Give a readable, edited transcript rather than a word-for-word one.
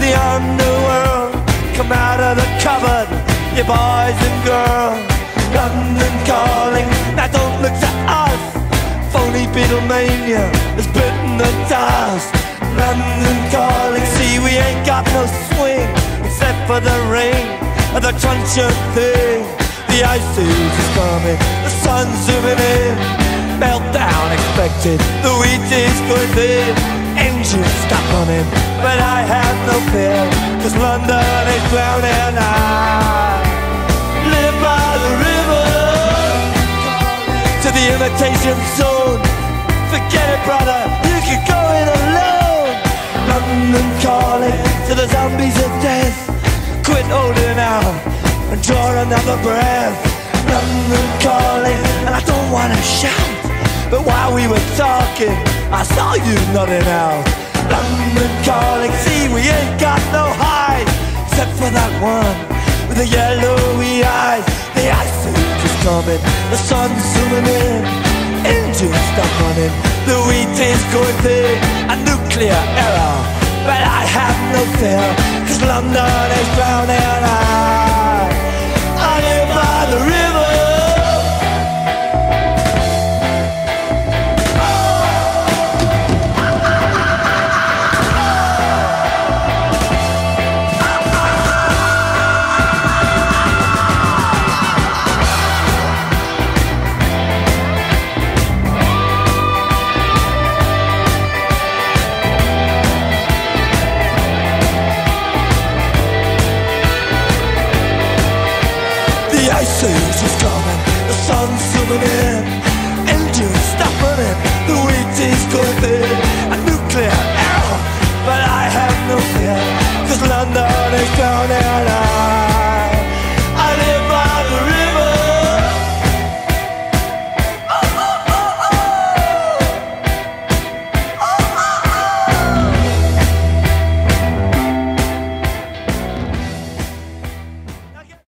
the underworld. Come out of the cupboard, you boys and girls. London calling, now don't look to us. Phony Beatlemania has bitten the dust. London calling, see we ain't got no swing except for the rain and the crunch of thing. The ice age is coming, the sun's zooming in. Meltdown expected, the wheat is going thin. Engines stop running, but I have no fear, 'cause London is drowning. I live by the river, to the imitation zone. Forget it, brother, you can go it alone. London calling to the zombies of death. Quit holding out and draw another breath. London calling, and I don't wanna shout, but while we were talking, I saw you nodding out. London calling, see we ain't got no hide, except for that one with the yellowy eyes. The ice age is coming, the sun's zooming in. Engines stop running, the wheat is going thin. A nuclear error, but I have no fear, 'cause London is drowning.